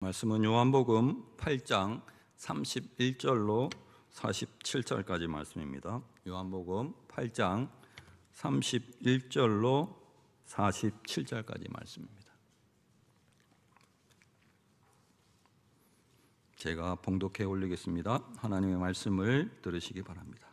말씀은 요한복음 8장 31절로 47절까지 말씀입니다. 요한복음 8장 31절로 47절까지 말씀입니다. 제가 봉독해 올리겠습니다. 하나님의 말씀을 들으시기 바랍니다.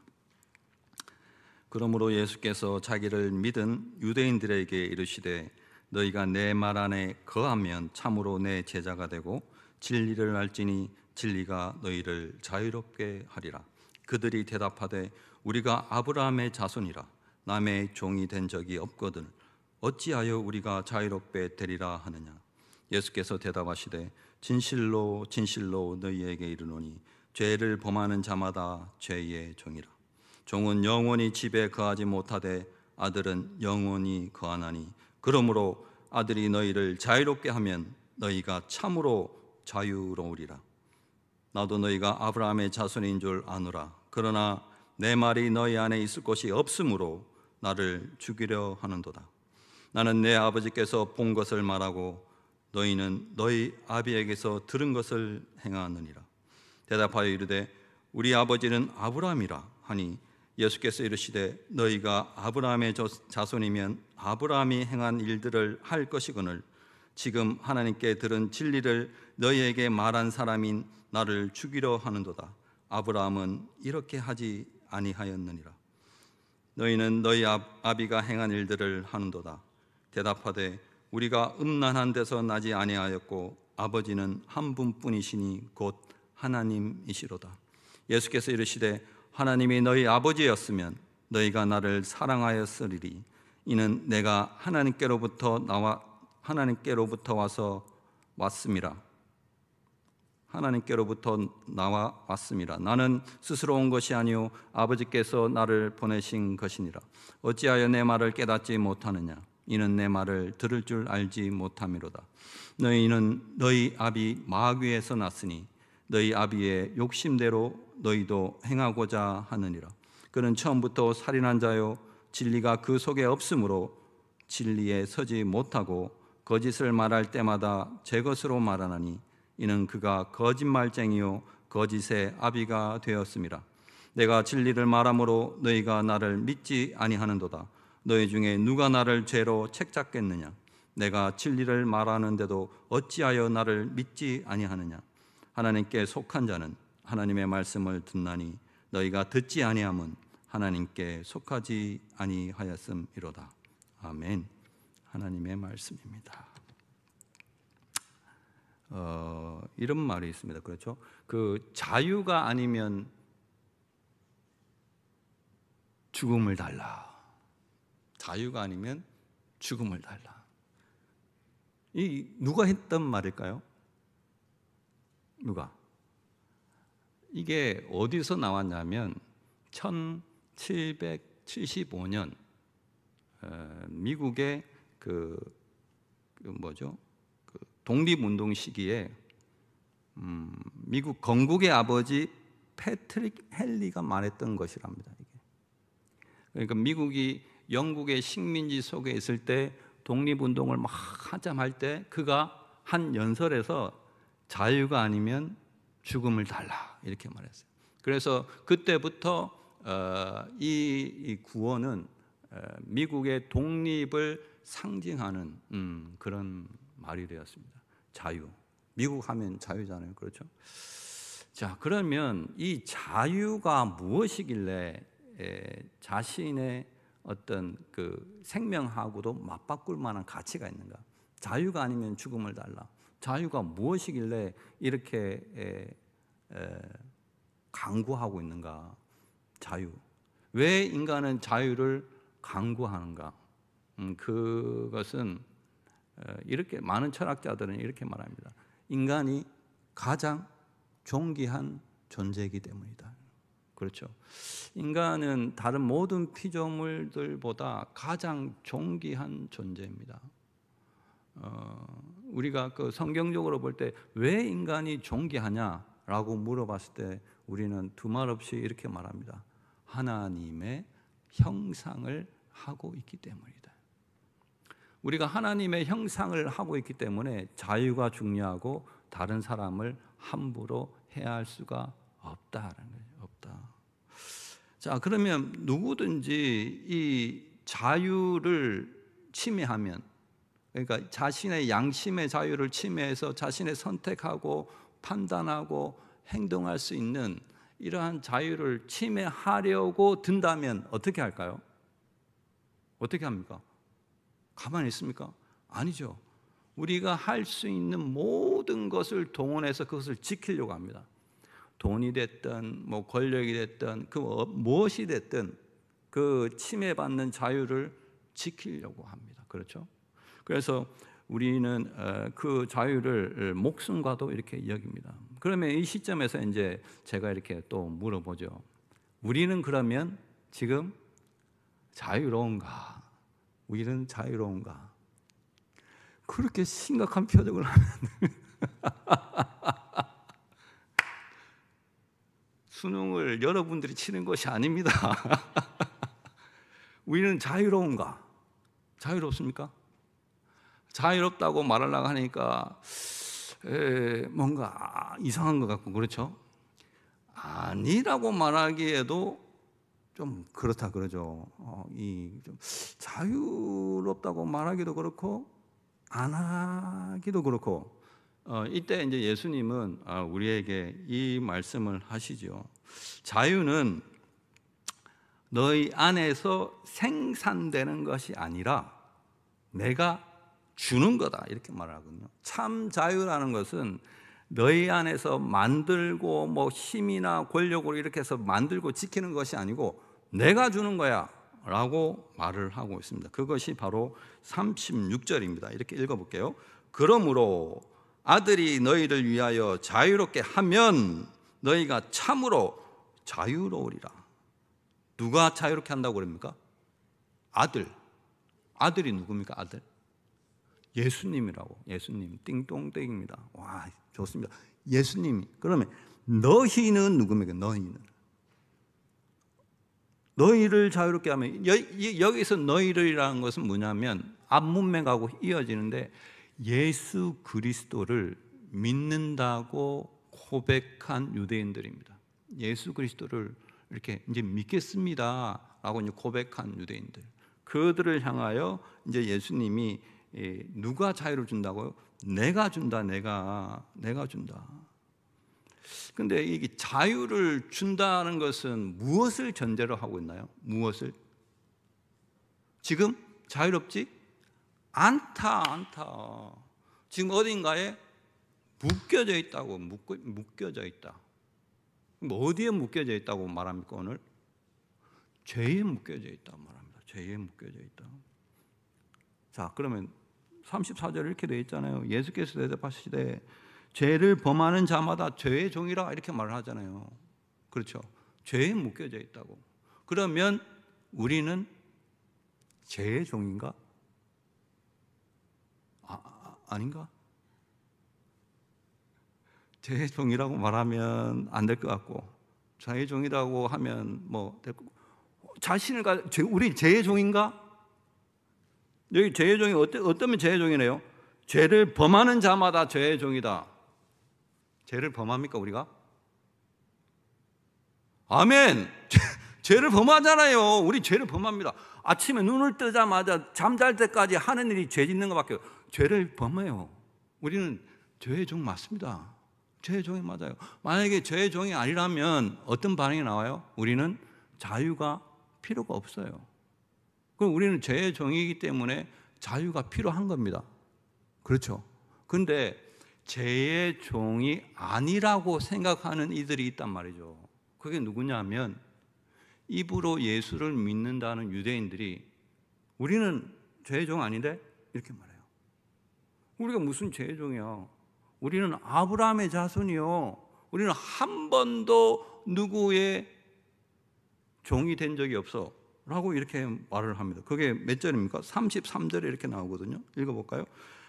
그러므로 예수께서 자기를 믿은 유대인들에게 이르시되 너희가 내 말 안에 거하면 참으로 내 제자가 되고 진리를 알지니 진리가 너희를 자유롭게 하리라. 그들이 대답하되 우리가 아브라함의 자손이라 남의 종이 된 적이 없거든 어찌하여 우리가 자유롭게 되리라 하느냐. 예수께서 대답하시되 진실로 진실로 너희에게 이르노니 죄를 범하는 자마다 죄의 종이라. 종은 영원히 집에 거하지 못하되 아들은 영원히 거하나니 그러므로 아들이 너희를 자유롭게 하면 너희가 참으로 자유로우리라. 나도 너희가 아브라함의 자손인 줄 아노라. 그러나 내 말이 너희 안에 있을 것이 없으므로 나를 죽이려 하는도다. 나는 내 아버지께서 본 것을 말하고 너희는 너희 아비에게서 들은 것을 행하느니라. 대답하여 이르되 우리 아버지는 아브라함이라 하니 예수께서 이르시되 너희가 아브라함의 자손이면 아브라함이 행한 일들을 할 것이거늘 지금 하나님께 들은 진리를 너희에게 말한 사람인 나를 죽이려 하는도다. 아브라함은 이렇게 하지 아니하였느니라. 너희는 너희 아비가 행한 일들을 하는도다. 대답하되 우리가 음란한 데서 나지 아니하였고 아버지는 한 분뿐이시니 곧 하나님이시로다. 예수께서 이르시되 하나님이 너희 아버지였으면 너희가 나를 사랑하였으리니 이는 내가 하나님께로부터 와서 왔음이라. 하나님께로부터 나와 왔음이라. 나는 스스로 온 것이 아니요 아버지께서 나를 보내신 것이니라. 어찌하여 내 말을 깨닫지 못하느냐. 이는 내 말을 들을 줄 알지 못함이로다. 너희는 너희 아비 마귀에서 났으니 너희 아비의 욕심대로 너희도 행하고자 하느니라. 그는 처음부터 살인한 자요 진리가 그 속에 없으므로 진리에 서지 못하고 거짓을 말할 때마다 제 것으로 말하나니 이는 그가 거짓말쟁이요 거짓의 아비가 되었음이라. 내가 진리를 말함으로 너희가 나를 믿지 아니하는도다. 너희 중에 누가 나를 죄로 책잡겠느냐. 내가 진리를 말하는데도 어찌하여 나를 믿지 아니하느냐. 하나님께 속한 자는 하나님의 말씀을 듣나니 너희가 듣지 아니함은 하나님께 속하지 아니하였음이로다. 아멘. 하나님의 말씀입니다. 이런 말이 있습니다. 그렇죠? 그 자유가 아니면 죽음을 달라. 자유가 아니면 죽음을 달라. 이 누가 했던 말일까요? 누가? 이게 어디서 나왔냐면 1775년 미국의 그 독립운동 시기에 미국 건국의 아버지 패트릭 헨리가 말했던 것이랍니다. 이게. 그러니까 미국이 영국의 식민지 속에 있을 때 독립운동을 막 한참 할 때 그가 한 연설에서 자유가 아니면 죽음을 달라 이렇게 말했어요. 그래서 그때부터 이 구호는 미국의 독립을 상징하는 그런 말이 되었습니다. 자유. 미국 하면 자유잖아요. 그렇죠? 자, 그러면 이 자유가 무엇이길래 자신의 어떤 그 생명하고도 맞바꿀 만한 가치가 있는가? 자유가 아니면 죽음을 달라. 자유가 무엇이길래 이렇게 강구하고 있는가? 자유. 왜 인간은 자유를 강구하는가? 그것은 이렇게 많은 철학자들은 이렇게 말합니다. 인간이 가장 존귀한 존재이기 때문이다. 그렇죠? 인간은 다른 모든 피조물들보다 가장 존귀한 존재입니다. 우리가 그 성경적으로 볼 때 왜 인간이 존귀하냐라고 물어봤을 때 우리는 두말 없이 이렇게 말합니다. 하나님의 형상을 하고 있기 때문이다. 우리가 하나님의 형상을 하고 있기 때문에 자유가 중요하고 다른 사람을 함부로 해할 수가 없다라는 거예요. 없다. 자, 그러면 누구든지 이 자유를 침해하면, 그러니까 자신의 양심의 자유를 침해해서 자신의 선택하고 판단하고 행동할 수 있는 이러한 자유를 침해하려고 든다면 어떻게 할까요? 어떻게 합니까? 가만히 있습니까? 아니죠. 우리가 할 수 있는 모든 것을 동원해서 그것을 지키려고 합니다. 돈이 됐든 뭐 권력이 됐든 그 무엇이 됐든 그 침해받는 자유를 지키려고 합니다. 그렇죠? 그래서 우리는 그 자유를 목숨과도 이렇게 여깁니다. 그러면 이 시점에서 이제 제가 이렇게 또 물어보죠. 우리는 그러면 지금 자유로운가? 우리는 자유로운가? 그렇게 심각한 표정을 하면 수능을 여러분들이 치는 것이 아닙니다. 우리는 자유로운가? 자유롭습니까? 자유롭다고 말하려고 하니까 뭔가 이상한 것 같고 그렇죠? 아니라고 말하기에도 좀 그렇다 그러죠. 좀 자유롭다고 말하기도 그렇고 안 하기도 그렇고 이때 이제 예수님은 우리에게 이 말씀을 하시죠. 자유는 너희 안에서 생산되는 것이 아니라 내가 주는 거다 이렇게 말하거든요. 참 자유라는 것은 너희 안에서 만들고 뭐 힘이나 권력으로 이렇게 해서 만들고 지키는 것이 아니고 내가 주는 거야 라고 말을 하고 있습니다. 그것이 바로 36절입니다. 이렇게 읽어볼게요. 그러므로 아들이 너희를 위하여 자유롭게 하면 너희가 참으로 자유로우리라. 누가 자유롭게 한다고 그럽니까? 아들. 아들이 누굽니까? 아들. 예수님이라고. 예수님. 띵동댕입니다. 와, 좋습니다. 예수님이. 그러면 너희는 누굽니까? 너희는. 너희를 자유롭게 하면 여기서 너희를이라는 것은 뭐냐면 앞문맥하고 이어지는데 예수 그리스도를 믿는다고 고백한 유대인들입니다. 예수 그리스도를 이렇게 이제 믿겠습니다라고 이제 고백한 유대인들. 그들을 향하여 이제 예수님이 누가 자유를 준다고요? 내가 준다. 내가 준다. 근데 이게 자유를 준다는 것은 무엇을 전제로 하고 있나요? 무엇을? 지금 자유롭지 않다. 지금 어딘가에 묶여져 있다고. 묶여져 있다. 어디에 묶여져 있다고 말합니까 오늘? 죄에 묶여져 있다고 말합니다. 죄에 묶여져 있다. 자, 그러면 34절 이렇게 되어 있잖아요. 예수께서 대답하시되 죄를 범하는 자마다 죄의 종이라 이렇게 말을 하잖아요. 그렇죠? 죄에 묶여져 있다고. 그러면 우리는 죄의 종인가? 아닌가? 죄의 종이라고 말하면 안 될 것 같고, 죄의 종이라고 하면 뭐 될 거고, 우리 죄의 종인가? 여기 죄의 종이 어떠면 죄의 종이네요? 죄를 범하는 자마다 죄의 종이다. 죄를 범합니까 우리가? 아멘. 죄를 범하잖아요. 우리 죄를 범합니다. 아침에 눈을 뜨자마자 잠잘 때까지 하는 일이 죄 짓는 것밖에 죄를 범해요. 우리는 죄의 종 맞습니다. 죄의 종이 맞아요. 만약에 죄의 종이 아니라면 어떤 반응이 나와요? 우리는 자유가 필요가 없어요. 그럼 우리는 죄의 종이기 때문에 자유가 필요한 겁니다. 그렇죠? 근데 죄의 종이 아니라고 생각하는 이들이 있단 말이죠. 그게 누구냐면 입으로 예수를 믿는다는 유대인들이 우리는 죄의 종 아닌데? 이렇게 말해요. 우리가 무슨 죄의 종이야? 우리는 아브라함의 자손이요. 우리는 한 번도 누구의 종이 된 적이 없어 라고 이렇게 말을 합니다. 그게 몇 절입니까? 33절에 이렇게 나오거든요. 읽어볼까요?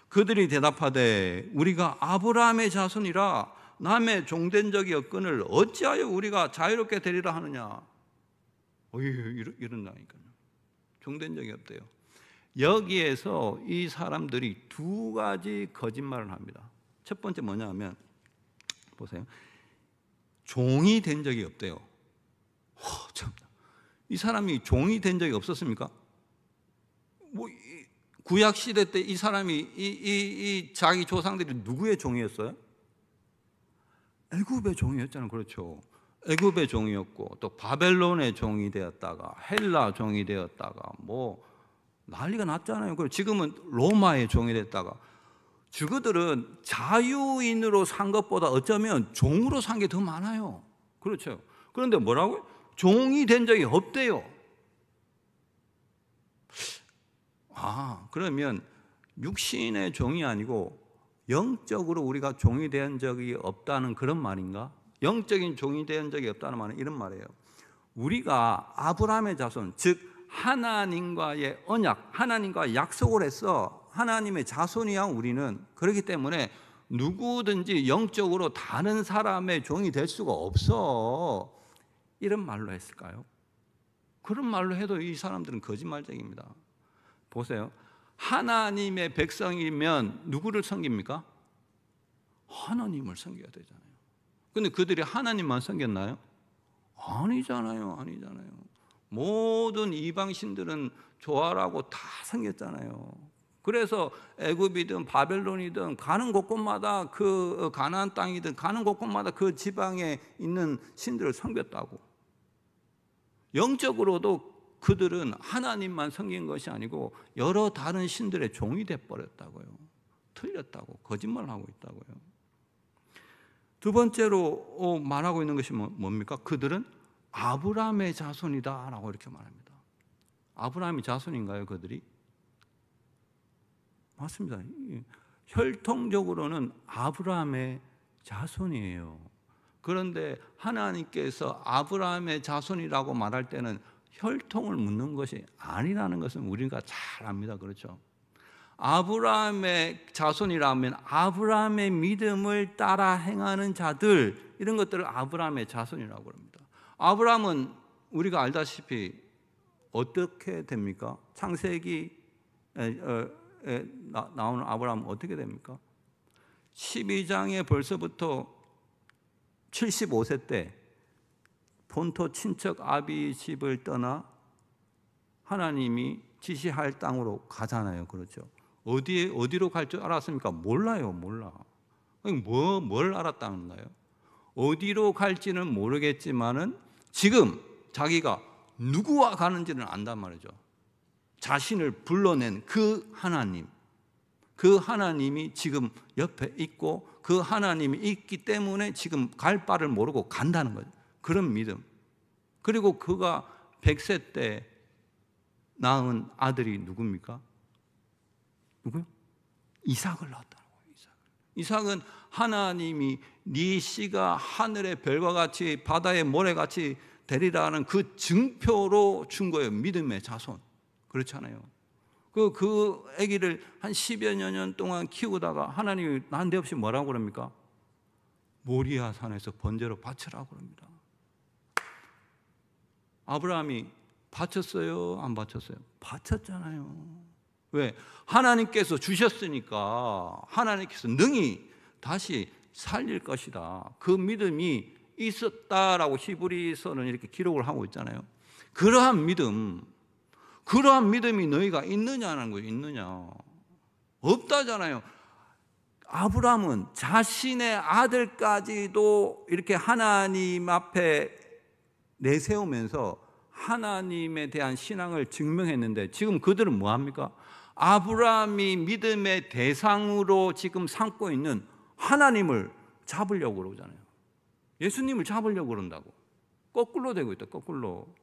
그들이 대답하되 우리가 아브라함의 자손이라 남의 종된 적이 없거늘 어찌하여 우리가 자유롭게 되리라 하느냐. 이런다니까요. 종된 적이 없대요. 여기에서 이 사람들이 두 가지 거짓말을 합니다. 첫 번째 뭐냐면 보세요. 종이 된 적이 없대요. 참, 이 사람이 종이 된 적이 없었습니까? 구약 시대 때 이 사람이 이 자기 조상들이 누구의 종이었어요? 애굽의 종이었잖아요. 그렇죠. 애굽의 종이었고 또 바벨론의 종이 되었다가 헬라 종이 되었다가 뭐 난리가 났잖아요. 그리고 지금은 로마의 종이 됐다가 저그들은 자유인으로 산 것보다 어쩌면 종으로 산 게 더 많아요. 그렇죠. 그런데 뭐라고요? 종이 된 적이 없대요. 그러면 육신의 종이 아니고 영적으로 우리가 종이 된 적이 없다는 그런 말인가? 영적인 종이 된 적이 없다는 말은 이런 말이에요. 우리가 아브라함의 자손, 즉 하나님과의 언약, 하나님과 약속을 했어. 하나님의 자손이야 우리는. 그렇기 때문에 누구든지 영적으로 다른 사람의 종이 될 수가 없어. 이런 말로 했을까요? 그런 말로 해도 이 사람들은 거짓말쟁이입니다. 보세요. 하나님의 백성이면 누구를 섬깁니까? 하나님을 섬겨야 되잖아요. 근데 그들이 하나님만 섬겼나요? 아니잖아요. 모든 이방신들은 조화라고 다 섬겼잖아요. 그래서 애굽이든 바벨론이든 가는 곳곳마다 그 가나안 땅이든 가는 곳곳마다 그 지방에 있는 신들을 섬겼다고. 영적으로도 그들은 하나님만 섬긴 것이 아니고 여러 다른 신들의 종이 돼버렸다고요. 틀렸다고, 거짓말을 하고 있다고요. 두 번째로 말하고 있는 것이 뭡니까? 그들은 아브라함의 자손이다라고 이렇게 말합니다. 아브라함의 자손인가요, 그들이? 맞습니다. 혈통적으로는 아브라함의 자손이에요. 그런데 하나님께서 아브라함의 자손이라고 말할 때는 혈통을 묻는 것이 아니라는 것은 우리가 잘 압니다. 그렇죠? 아브라함의 자손이라면 아브라함의 믿음을 따라 행하는 자들, 이런 것들을 아브라함의 자손이라고 합니다. 아브라함은 우리가 알다시피 어떻게 됩니까? 창세기에 나오는 아브라함은 어떻게 됩니까? 12장에 벌써부터 75세 때 본토 친척 아비 집을 떠나 하나님이 지시할 땅으로 가잖아요. 그렇죠? 어디로 갈 줄 알았습니까? 몰라요. 뭘 알았다는 거예요? 어디로 갈지는 모르겠지만은 지금 자기가 누구와 가는지는 안단 말이죠. 자신을 불러낸 그 하나님이 지금 옆에 있고 그 하나님이 있기 때문에 지금 갈 바를 모르고 간다는 거죠. 그런 믿음. 그리고 그가 100세 때 낳은 아들이 누굽니까? 누구요? 이삭을 낳았다는 거예요. 이삭은 하나님이 네 씨가 하늘의 별과 같이 바다의 모래같이 되리라는 그 증표로 준 거예요. 믿음의 자손. 그렇잖아요. 그 아기를 한 10여 년 동안 키우다가 하나님이 난데없이 뭐라고 그럽니까? 모리아 산에서 번제로 바치라고 그럽니다. 아브라함이 바쳤어요? 안 바쳤어요? 바쳤잖아요. 왜? 하나님께서 주셨으니까 하나님께서 능히 다시 살릴 것이다. 그 믿음이 있었다라고 히브리서는 이렇게 기록을 하고 있잖아요. 그러한 믿음이 너희가 있느냐는 거예요. 있느냐? 없다잖아요. 아브라함은 자신의 아들까지도 이렇게 하나님 앞에 내세우면서 하나님에 대한 신앙을 증명했는데 지금 그들은 뭐합니까? 아브라함이 믿음의 대상으로 지금 삼고 있는 하나님을 잡으려고 그러잖아요. 예수님을 잡으려고 그런다고. 거꾸로 되고 있다. 거꾸로.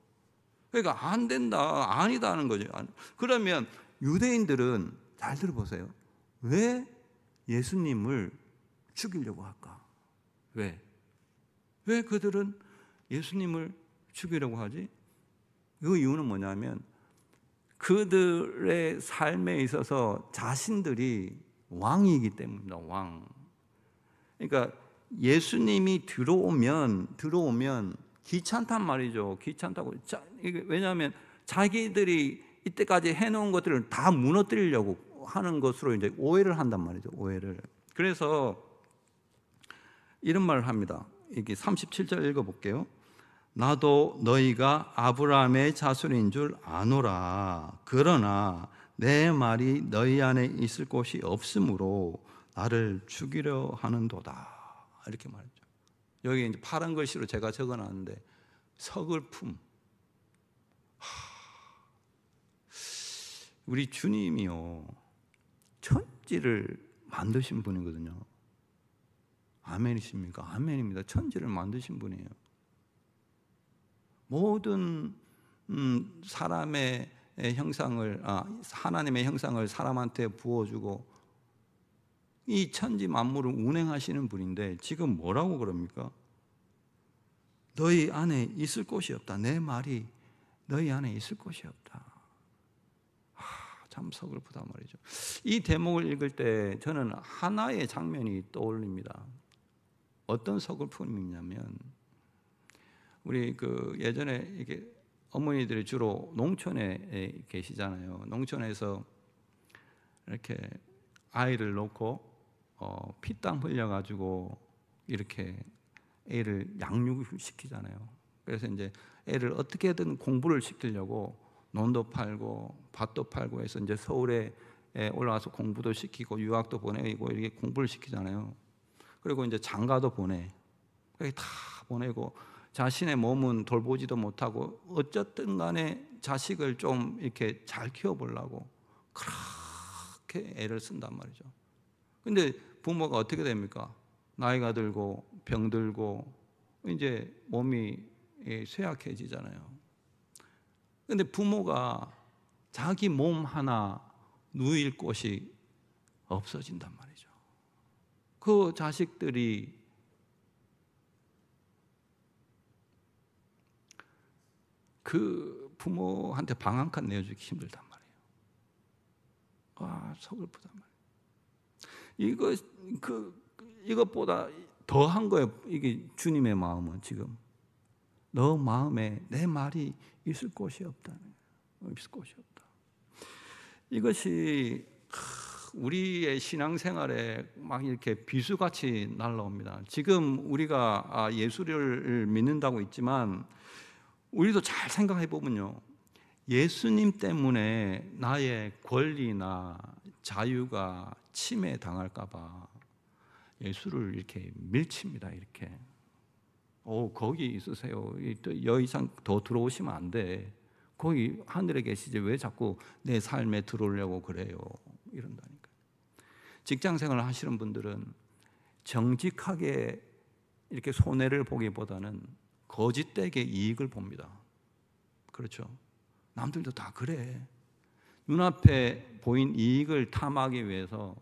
그러니까 안 된다, 아니다 하는 거죠. 그러면 유대인들은 잘 들어보세요. 왜 예수님을 죽이려고 할까? 왜 그들은 예수님을 죽이려고 하지? 그 이유는 뭐냐면 그들의 삶에 있어서 자신들이 왕이기 때문입니다. 왕. 그러니까 예수님이 들어오면 귀찮단 말이죠. 귀찮다고. 왜냐하면 자기들이 이때까지 해놓은 것들을 다 무너뜨리려고 하는 것으로 이제 오해를 한단 말이죠. 오해를. 그래서 이런 말을 합니다. 이게 37절 읽어볼게요. 나도 너희가 아브라함의 자손인 줄 아노라. 그러나 내 말이 너희 안에 있을 곳이 없으므로 나를 죽이려 하는도다. 이렇게 말했죠. 여기 이제 파란 글씨로 제가 적어놨는데 서글픔. 우리 주님이요, 천지를 만드신 분이거든요. 아멘이십니까? 아멘입니다. 천지를 만드신 분이에요. 모든 사람의 형상을, 하나님의 형상을 사람한테 부어주고 이 천지 만물을 운행하시는 분인데 지금 뭐라고 그럽니까? 너희 안에 있을 곳이 없다. 내 말이 너희 안에 있을 곳이 없다. 참 서글프다 말이죠. 이 대목을 읽을 때 저는 하나의 장면이 떠올립니다. 어떤 서글픔이냐면, 우리 예전에 이게 어머니들이 주로 농촌에 계시잖아요. 농촌에서 이렇게 아이를 놓고 피땀 흘려가지고 이렇게 애를 양육을 시키잖아요. 그래서 이제 애를 어떻게든 공부를 시키려고 논도 팔고 밭도 팔고 해서 이제 서울에 올라와서 공부도 시키고 유학도 보내고 이렇게 공부를 시키잖아요. 그리고 이제 장가도 보내. 다 보내고 자신의 몸은 돌보지도 못하고 어쨌든 간에 자식을 좀 이렇게 잘 키워보려고 그렇게 애를 쓴단 말이죠. 근데 부모가 어떻게 됩니까? 나이가 들고 병들고 이제 몸이 쇠약해지잖아요. 근데 부모가 자기 몸 하나 누일 곳이 없어진단 말이죠. 그 자식들이 그 부모한테 방 한 칸 내어주기 힘들단 말이에요. 서글프단 말이에요. 이것보다 더한 거예요. 이게 주님의 마음은 지금 너 마음에 내 말이 있을 곳이 없다. 있을 곳이 없다. 이것이 우리의 신앙생활에 막 이렇게 비수같이 날라옵니다. 지금 우리가 예수를 믿는다고 있지만 우리도 잘 생각해 보면요, 예수님 때문에 나의 권리나 자유가 침해당할까 봐 예수를 이렇게 밀칩니다. 이렇게 거기 있으세요. 더 이상 더 들어오시면 안 돼. 거기 하늘에 계시지 왜 자꾸 내 삶에 들어오려고 그래요. 이런다니까. 직장생활을 하시는 분들은 정직하게 이렇게 손해를 보기보다는 거짓되게 이익을 봅니다. 그렇죠? 남들도 다 그래. 눈앞에 보인 이익을 탐하기 위해서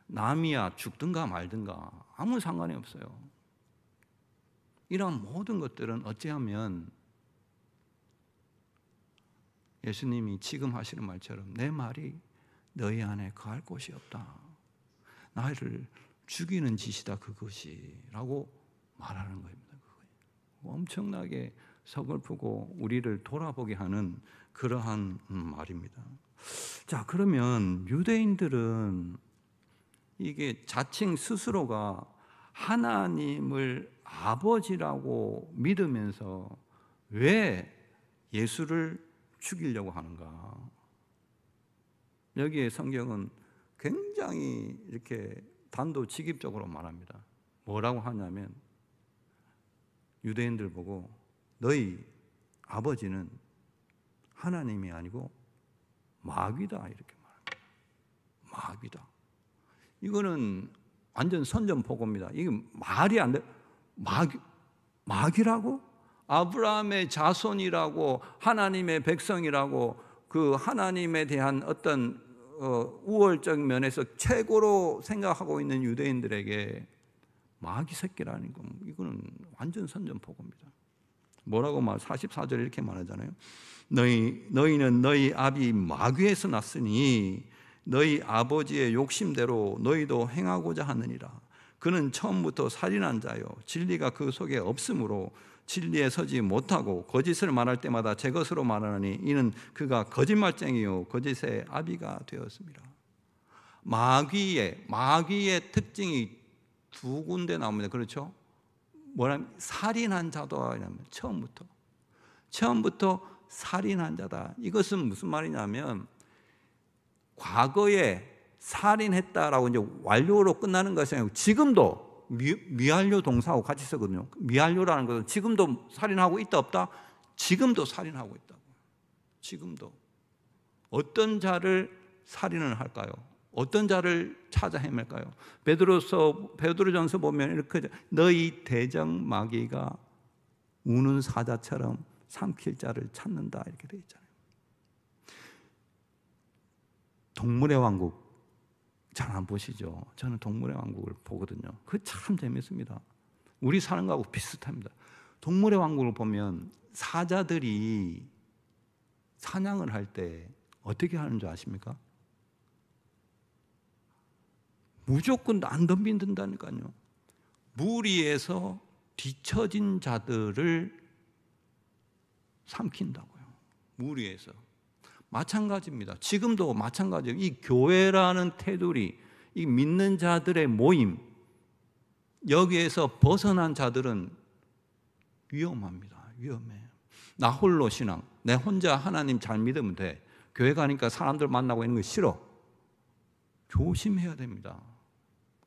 남이야 죽든가 말든가 아무 상관이 없어요. 이런 모든 것들은 어찌하면 예수님이 지금 하시는 말처럼 내 말이 너희 안에 거할 곳이 없다. 나를 죽이는 짓이다 그것이 라고 말하는 겁니다. 엄청나게 서글프고 우리를 돌아보게 하는 그러한 말입니다. 자, 그러면 유대인들은 이게 자칭 스스로가 하나님을 아버지라고 믿으면서 왜 예수를 죽이려고 하는가? 여기에 성경은 굉장히 이렇게 단도직입적으로 말합니다. 뭐라고 하냐면 유대인들 보고 너희 아버지는 하나님이 아니고 마귀다 이렇게 말합니다. 마귀다. 이거는 완전 선전포고입니다. 이게 말이 안 돼. 마귀라고? 아브라함의 자손이라고 하나님의 백성이라고 그 하나님에 대한 어떤 우월적 면에서 최고로 생각하고 있는 유대인들에게 마귀 새끼라는 건 이거는 완전 선전포고입니다. 뭐라고 44절 이렇게 말하잖아요. 너희는 너희 아비 마귀에서 났으니 너희 아버지의 욕심대로 너희도 행하고자 하느니라. 그는 처음부터 살인한 자요 진리가 그 속에 없으므로 진리에 서지 못하고 거짓을 말할 때마다 제 것으로 말하니 이는 그가 거짓말쟁이요 거짓의 아비가 되었습니다. 마귀의 특징이 두 군데 나옵니다. 그렇죠? 뭐냐면 살인한 자도 아니면 처음부터 살인한 자다. 이것은 무슨 말이냐면 과거에 살인했다라고 이제 완료로 끝나는 것이 아니고 지금도 미완료 동사하고 같이 쓰거든요. 미완료라는 것은 지금도 살인하고 있다 없다? 지금도 살인하고 있다고. 지금도. 어떤 자를 살인을 할까요? 어떤 자를 찾아 헤맬까요? 베드로전서 보면 이렇게 너희 대적 마귀가 우는 사자처럼 삼킬 자를 찾는다 이렇게 되어 있잖아요. 동물의 왕국 잘 안 보시죠? 저는 동물의 왕국을 보거든요. 그거 참 재밌습니다. 우리 사는 거하고 비슷합니다. 동물의 왕국을 보면 사자들이 사냥을 할 때 어떻게 하는 줄 아십니까? 무조건 안 덤빈다니까요. 무리에서 뒤처진 자들을 삼킨다고요. 무리에서. 마찬가지입니다. 지금도 마찬가지예요. 이 교회라는 테두리, 이 믿는 자들의 모임, 여기에서 벗어난 자들은 위험합니다. 위험해요. 나 홀로 신앙, 내 혼자 하나님 잘 믿으면 돼. 교회 가니까 사람들 만나고 있는 거 싫어. 조심해야 됩니다.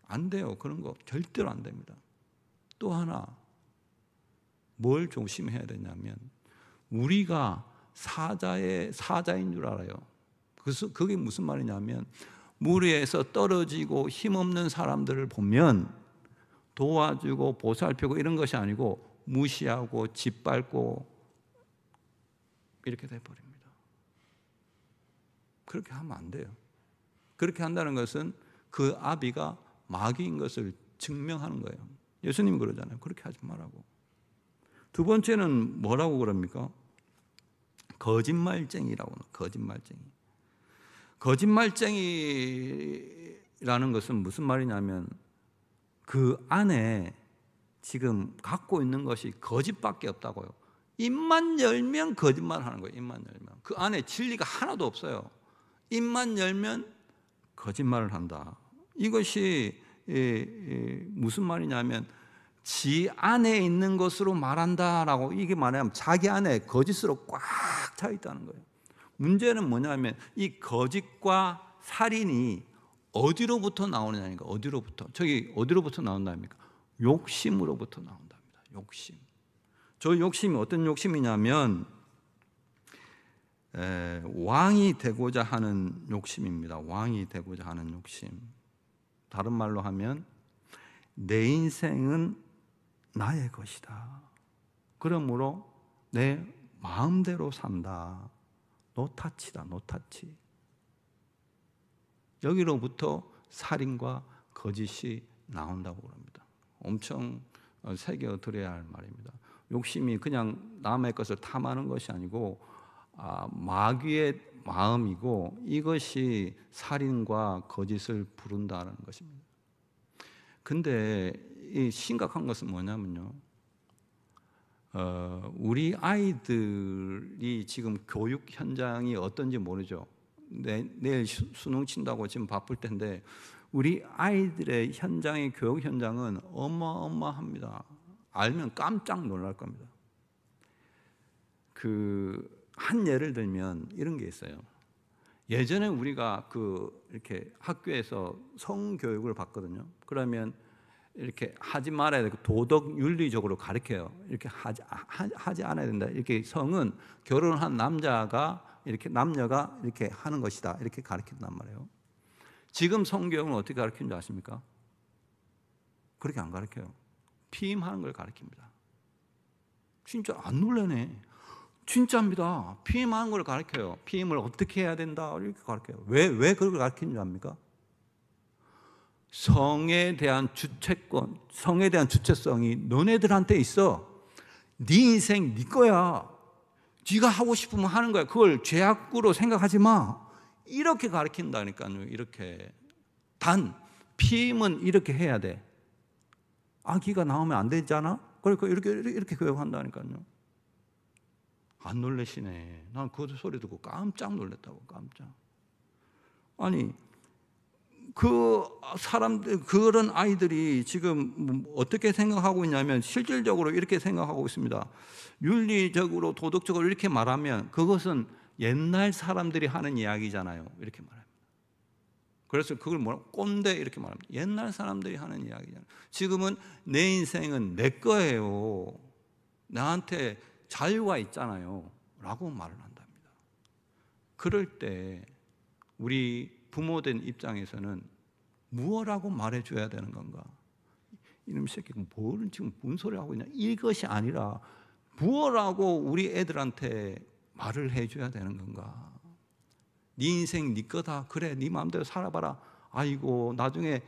안 돼요. 그런 거 절대로 안 됩니다. 또 하나 뭘 조심해야 되냐면 우리가 사자인 줄 알아요. 그래서 그게 무슨 말이냐면 무리에서 떨어지고 힘없는 사람들을 보면 도와주고 보살피고 이런 것이 아니고 무시하고 짓밟고 이렇게 돼버립니다. 그렇게 하면 안 돼요. 그렇게 한다는 것은 그 아비가 마귀인 것을 증명하는 거예요. 예수님이 그러잖아요. 그렇게 하지 말라고. 두 번째는 뭐라고 그럽니까? 거짓말쟁이라고. 거짓말쟁이라는 것은 무슨 말이냐면 그 안에 지금 갖고 있는 것이 거짓밖에 없다고요. 입만 열면 거짓말하는 거예요. 입만 열면. 그 안에 진리가 하나도 없어요. 입만 열면 거짓말을 한다. 이것이 무슨 말이냐면 지 안에 있는 것으로 말한다라고 이게 말하면 자기 안에 거짓으로 꽉 차 있다는 거예요. 문제는 뭐냐면 이 거짓과 살인이 어디로부터 나오느냐니까. 어디로부터 나온답니까? 욕심으로부터 나온답니다. 욕심. 저 욕심이 어떤 욕심이냐면 왕이 되고자 하는 욕심입니다. 왕이 되고자 하는 욕심. 다른 말로 하면 내 인생은 나의 것이다. 그러므로 내 마음대로 산다. 노타치다. 노타치. 여기로부터 살인과 거짓이 나온다고 합니다. 엄청 새겨들어야 할 말입니다. 욕심이 그냥 남의 것을 탐하는 것이 아니고 마귀의 마음이고 이것이 살인과 거짓을 부른다는 것입니다. 근데 이 심각한 것은 뭐냐면요. 우리 아이들이 지금 교육 현장이 어떤지 모르죠. 내일 수능 친다고 지금 바쁠 텐데 우리 아이들의 현장의 교육 현장은 어마어마합니다. 알면 깜짝 놀랄 겁니다. 한 예를 들면 이런 게 있어요. 예전에 우리가 이렇게 학교에서 성교육을 받거든요. 그러면 이렇게 하지 말아야 되고 도덕 윤리적으로 가르쳐요. 이렇게 하지 않아야 된다. 이렇게 성은 결혼한 남자가 이렇게 남녀가 이렇게 하는 것이다. 이렇게 가르친단 말이에요. 지금 성교육은 어떻게 가르치는 줄 아십니까? 그렇게 안 가르쳐요. 피임하는 걸 가르칩니다. 진짜 안 놀라네. 진짜입니다. 피임하는 걸 가르쳐요. 피임을 어떻게 해야 된다. 이렇게 가르쳐요. 왜 그걸 가르치는 줄 압니까? 성에 대한 주체권, 성에 대한 주체성이 너네들한테 있어. 네 인생 네 거야. 네가 하고 싶으면 하는 거야. 그걸 죄악으로 생각하지 마. 이렇게 가르친다니까요. 이렇게. 단 피임은 이렇게 해야 돼. 아기가 나오면 안 되잖아. 그러니까 이렇게 교육한다니까요. 안 놀라시네. 난 그 소리 듣고 깜짝 놀랐다고. 깜짝. 아니 그 사람들, 그런 아이들이 지금 어떻게 생각하고 있냐면 실질적으로 이렇게 생각하고 있습니다. 윤리적으로 도덕적으로 이렇게 말하면 그것은 옛날 사람들이 하는 이야기잖아요. 이렇게 말합니다. 그래서 그걸 꼰대 이렇게 말합니다. 옛날 사람들이 하는 이야기잖아요. 지금은 내 인생은 내 거예요. 나한테 자유가 있잖아요. 라고 말을 한답니다. 그럴 때 우리 부모된 입장에서는 무엇라고 말해줘야 되는 건가? 이놈 새끼가 뭘 지금 뭔 소리 하고 있냐? 이것이 아니라 무엇라고 우리 애들한테 말을 해줘야 되는 건가? 네 인생 네 거다. 그래, 네 마음대로 살아봐라. 아이고 나중에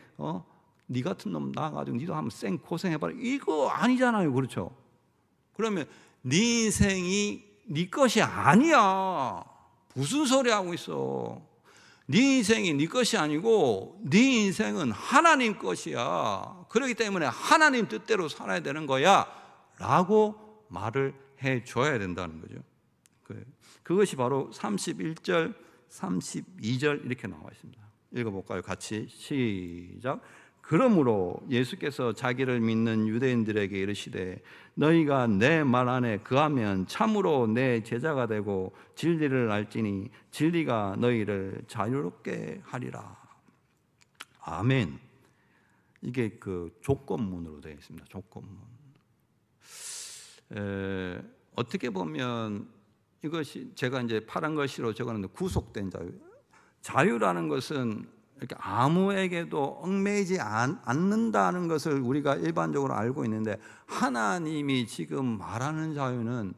네 같은 놈 나와가지고 니도 한번 쌩 고생해봐라. 이거 아니잖아요, 그렇죠? 그러면 네 인생이 네 것이 아니야. 무슨 소리 하고 있어? 네 인생이 네 것이 아니고 네 인생은 하나님 것이야. 그렇기 때문에 하나님 뜻대로 살아야 되는 거야 라고 말을 해줘야 된다는 거죠. 그것이 바로 31절, 32절 이렇게 나와 있습니다. 읽어볼까요? 같이 시작. 그러므로 예수께서 자기를 믿는 유대인들에게 이르시되 너희가 내 말 안에 거하면 참으로 내 제자가 되고 진리를 알지니 진리가 너희를 자유롭게 하리라. 아멘. 이게 그 조건문으로 되어 있습니다. 조건문. 어떻게 보면 이것이 제가 이제 파란 글씨로 적었는데 구속된 자유. 자유라는 것은 이렇게 아무에게도 얽매이지 않는다는 것을 우리가 일반적으로 알고 있는데 하나님이 지금 말하는 자유는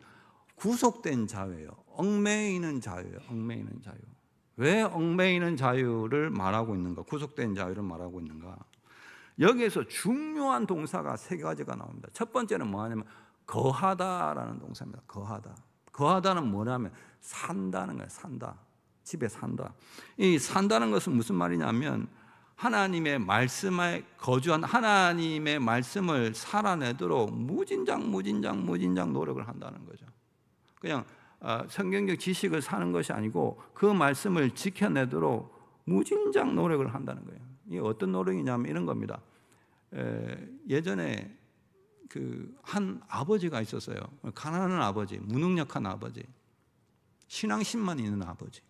구속된 자유예요. 얽매이는 자유예요. 얽매이는 자유. 왜 얽매이는 자유를 말하고 있는가? 구속된 자유를 말하고 있는가? 여기에서 중요한 동사가 세 가지가 나옵니다. 첫 번째는 뭐냐면 거하다라는 동사입니다. 거하다. 거하다는 뭐냐면 산다는 거예요. 산다. 집에 산다. 이 산다는 것은 무슨 말이냐면 하나님의 말씀에 거주한 하나님의 말씀을 살아내도록 무진장 노력을 한다는 거죠. 그냥 성경적 지식을 사는 것이 아니고 그 말씀을 지켜내도록 무진장 노력을 한다는 거예요. 이게 어떤 노력이냐면 이런 겁니다. 예전에 그 한 아버지가 있었어요. 가난한 아버지, 무능력한 아버지, 신앙심만 있는 아버지.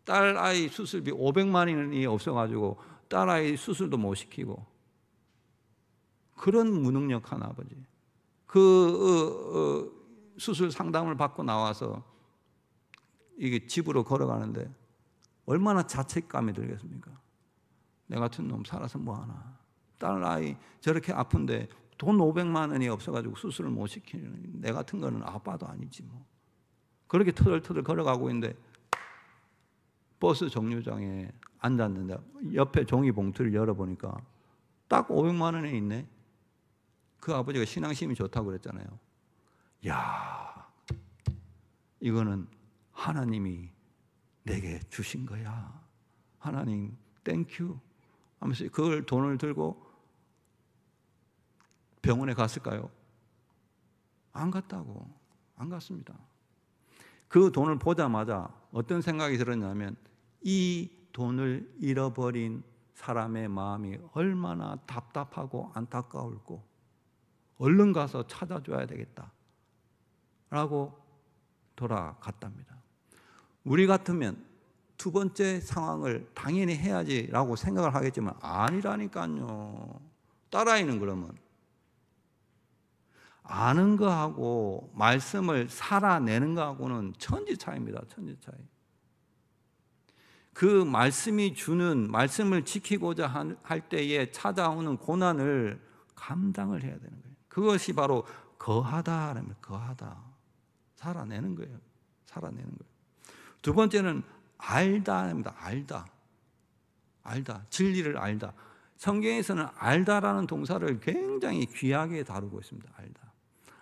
딸 아이 수술비 500만 원이 없어가지고 딸 아이 수술도 못 시키고 그런 무능력한 아버지. 수술 상담을 받고 나와서 이게 집으로 걸어가는데 얼마나 자책감이 들겠습니까? 내 같은 놈 살아서 뭐하나. 딸 아이 저렇게 아픈데 돈 500만 원이 없어가지고 수술을 못 시키는 내 같은 거는 아빠도 아니지 뭐. 그렇게 터덜터덜 걸어가고 있는데 버스 정류장에 앉았는데 옆에 종이 봉투를 열어보니까 딱 500만 원이 있네. 그 아버지가 신앙심이 좋다고 그랬잖아요. 야, 이거는 하나님이 내게 주신 거야. 하나님 땡큐 하면서 그걸 돈을 들고 병원에 갔을까요? 안 갔다고. 안 갔습니다. 그 돈을 보자마자 어떤 생각이 들었냐면 이 돈을 잃어버린 사람의 마음이 얼마나 답답하고 안타까울고 얼른 가서 찾아줘야 되겠다 라고 돌아갔답니다. 우리 같으면 두 번째 상황을 당연히 해야지 라고 생각을 하겠지만 아니라니까요. 딸아이는 그러면 아는 거하고 말씀을 살아내는 거하고는 천지 차이입니다. 천지 차이. 그 말씀이 주는 말씀을 지키고자 할 때에 찾아오는 고난을 감당을 해야 되는 거예요. 그것이 바로 거하다라는 거하다. 살아내는 거예요. 살아내는 거예요. 두 번째는 알다입니다. 알다. 진리를 알다. 성경에서는 알다라는 동사를 굉장히 귀하게 다루고 있습니다.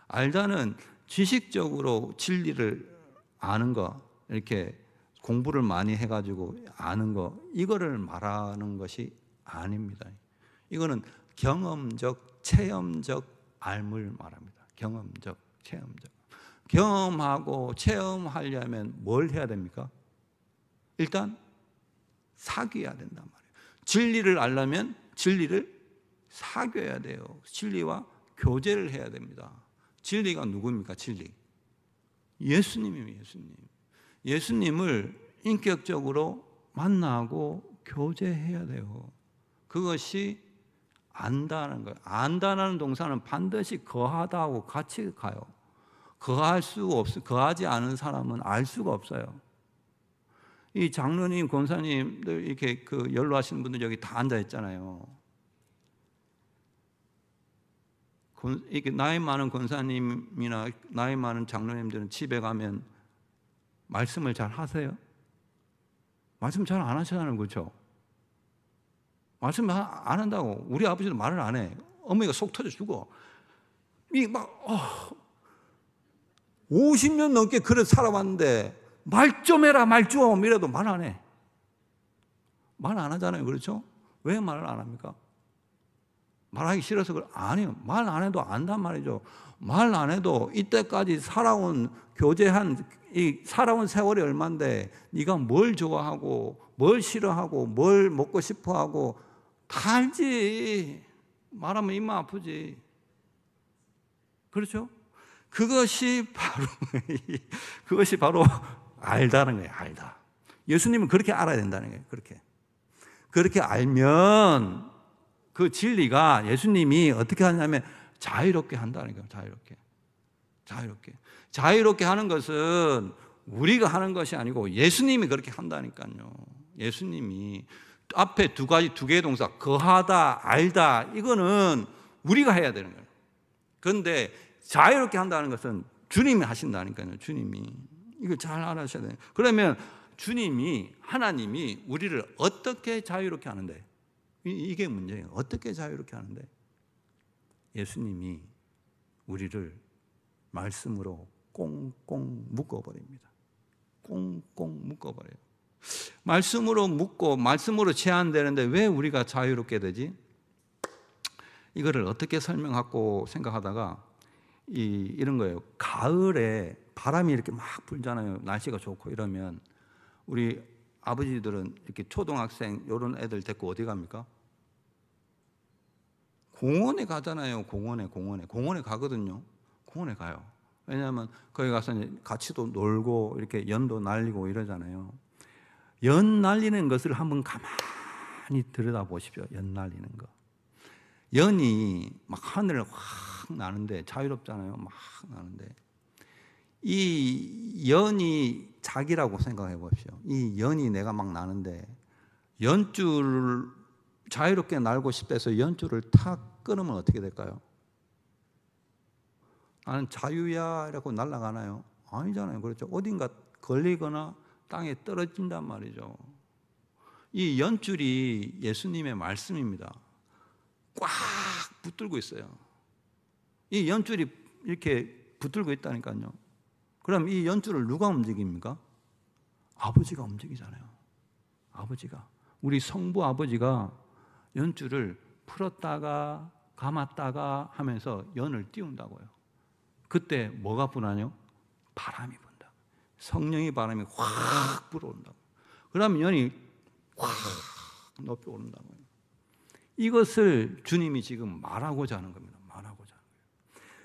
알다는 지식적으로 진리를 아는 거, 이렇게 공부를 많이 해가지고 아는 거, 이거를 말하는 것이 아닙니다. 이거는 경험적, 체험적 알물 말합니다. 경험적, 체험적. 경험하고 체험하려면 뭘 해야 됩니까? 일단 사귀어야 된단 말이에요. 진리를 알려면 진리를 사귀어야 돼요. 진리와 교제를 해야 됩니다. 진리가 누구입니까? 진리. 예수님이에요. 예수님을 인격적으로 만나고 교제해야 돼요. 그것이 안다는 거예요. 안다는 동사는 반드시 거하다하고 같이 가요. 거하지 않은 사람은 알 수가 없어요. 이 장로님, 권사님들 이렇게 연로하신 분들 여기 다 앉아 있잖아요. 이렇게 나이 많은 권사님이나 나이 많은 장로님들은 집에 가면 말씀을 잘 하세요? 말씀 잘 안 하시잖아요, 그렇죠? 말씀 안 한다고. 우리 아버지도 말을 안 해. 어머니가 속 터져 죽어. 50년 넘게 그래 살아왔는데 말 좀 해라, 말 좀 이래도 말 안 해. 말 안 하잖아요, 그렇죠? 왜 말을 안 합니까? 말하기 싫어서 그래? 아니요. 말 안 해도 안단 말이죠. 말 안 해도 이때까지 살아온 세월이 얼만데 네가 뭘 좋아하고 뭘 싫어하고 뭘 먹고 싶어하고 다 알지. 말하면 입만 아프지. 그렇죠? 그것이 바로 알다는 거예요. 알다. 예수님은 그렇게 알아야 된다는 거예요. 그렇게 알면 그 진리가 예수님이 어떻게 하냐면 자유롭게 한다는 거예요. 자유롭게 하는 것은 우리가 하는 것이 아니고 예수님이 그렇게 한다니까요. 예수님이 앞에 두 개의 동사 거하다, 알다 이거는 우리가 해야 되는 거예요. 그런데 자유롭게 한다는 것은 주님이 하신다니까요. 주님이 이걸 잘 알아셔야 돼요. 그러면 하나님이 우리를 어떻게 자유롭게 하는데? 이게 문제예요. 어떻게 자유롭게 하는데? 예수님이 우리를 말씀으로 꽁꽁 묶어버립니다. 꽁꽁 묶어버려요. 말씀으로 묶고 말씀으로 제한되는데 왜 우리가 자유롭게 되지? 이거를 어떻게 설명하고 생각하다가 이런 거예요. 가을에 바람이 이렇게 막 불잖아요. 날씨가 좋고 이러면 우리 아버지들은 이렇게 초등학생 이런 애들 데리고 어디 갑니까? 공원에 가잖아요. 공원에 가거든요. 공원에 가요. 왜냐하면 거기 가서 이제 같이도 놀고 이렇게 연도 날리고 이러잖아요. 연 날리는 것을 한번 가만히 들여다보십시오. 연 날리는 거. 연이 막 하늘을 확 나는데 자유롭잖아요. 막 나는데 이 연이 자기라고 생각해 보십시오. 이 연이 내가 막 나는데 연줄을 자유롭게 날고 싶다 해서 연줄을 탁 끊으면 어떻게 될까요? 나는 자유야 이라고 날아가나요? 아니잖아요. 그렇죠? 어딘가 걸리거나 땅에 떨어진단 말이죠. 이 연줄이 예수님의 말씀입니다. 꽉 붙들고 있어요. 이 연줄이 이렇게 붙들고 있다니까요. 그럼 이 연줄을 누가 움직입니까? 아버지가 움직이잖아요. 아버지가. 우리 성부 아버지가 연줄을 풀었다가 감았다가 하면서 연을 띄운다고요. 그때 뭐가 분하냐? 바람이 분다. 성령의 바람이 확 불어온다고. 그러면 연이 확 높이 오른다고요. 이것을 주님이 지금 말하고자 하는 겁니다.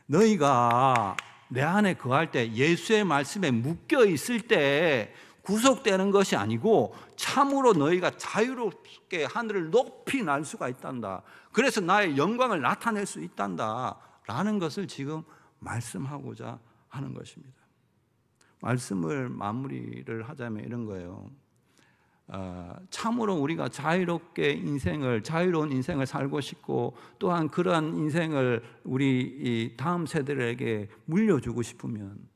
너희가 내 안에 거할 때 예수의 말씀에 묶여 있을 때 구속되는 것이 아니고 참으로 너희가 자유롭게 하늘을 높이 날 수가 있단다. 그래서 나의 영광을 나타낼 수 있단다 라는 것을 지금 말씀하고자 하는 것입니다. 말씀을 마무리를 하자면 이런 거예요. 참으로 우리가 자유로운 인생을 살고 싶고 또한 그러한 인생을 우리 이 다음 세대들에게 물려주고 싶으면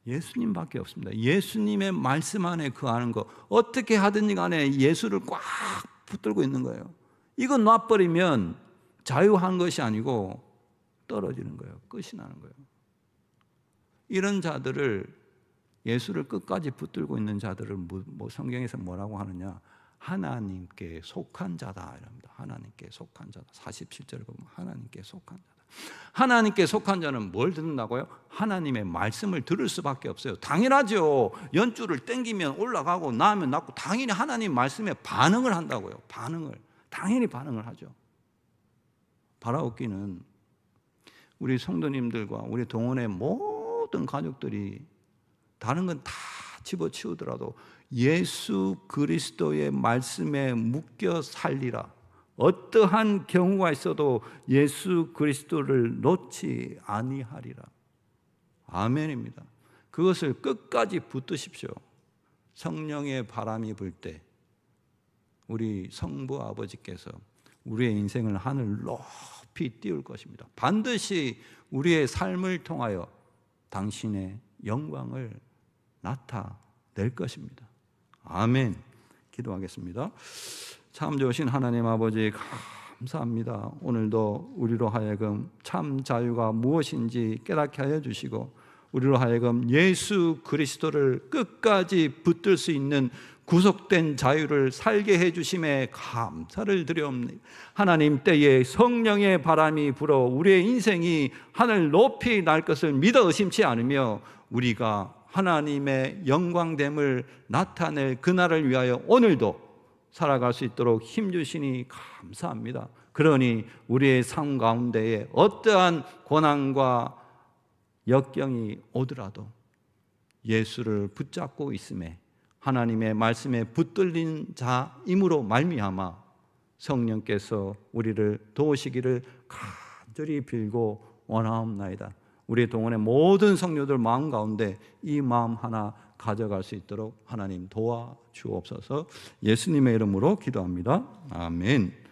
예수님밖에 없습니다. 예수님의 말씀 안에 거하는 거, 어떻게 하든지 간에 예수를 꽉 붙들고 있는 거예요. 이거 놔버리면 자유한 것이 아니고 떨어지는 거예요. 끝이 나는 거예요. 이런 자들을, 예수를 끝까지 붙들고 있는 자들을 성경에서 뭐라고 하느냐? 하나님께 속한 자다 이랍니다. 하나님께 속한 자다. 47절을 보면 하나님께 속한 자다. 하나님께 속한 자는 뭘 듣는다고요? 하나님의 말씀을 들을 수밖에 없어요. 당연하죠. 연줄을 땡기면 올라가고 나면 낮고 당연히 하나님 말씀에 반응을 한다고요. 당연히 반응을 하죠. 바라옵기는 우리 성도님들과 우리 동원의 모든 가족들이 다른 건 다 집어치우더라도 예수 그리스도의 말씀에 묶여 살리라. 어떠한 경우가 있어도 예수 그리스도를 놓지 아니하리라. 아멘입니다. 그것을 끝까지 붙드십시오. 성령의 바람이 불 때 우리 성부 아버지께서 우리의 인생을 하늘 높이 띄울 것입니다. 반드시 우리의 삶을 통하여 당신의 영광을 나타낼 것입니다. 아멘. 기도하겠습니다. 참 좋으신 하나님 아버지 감사합니다. 오늘도 우리로 하여금 참 자유가 무엇인지 깨닫게 하여 주시고 우리로 하여금 예수 그리스도를 끝까지 붙들 수 있는 구속된 자유를 살게 해주심에 감사를 드려옵니다. 하나님 때에 성령의 바람이 불어 우리의 인생이 하늘 높이 날 것을 믿어 의심치 않으며 우리가 하나님의 영광됨을 나타낼 그날을 위하여 오늘도 살아갈 수 있도록 힘주시니 감사합니다. 그러니 우리의 삶 가운데에 어떠한 고난과 역경이 오더라도 예수를 붙잡고 있음에 하나님의 말씀에 붙들린 자임으로 말미암아 성령께서 우리를 도우시기를 간절히 빌고 원하옵나이다. 우리 동원의 모든 성도들 마음 가운데 이 마음 하나 가져갈 수 있도록 하나님 도와주옵소서. 예수님의 이름으로 기도합니다. 아멘.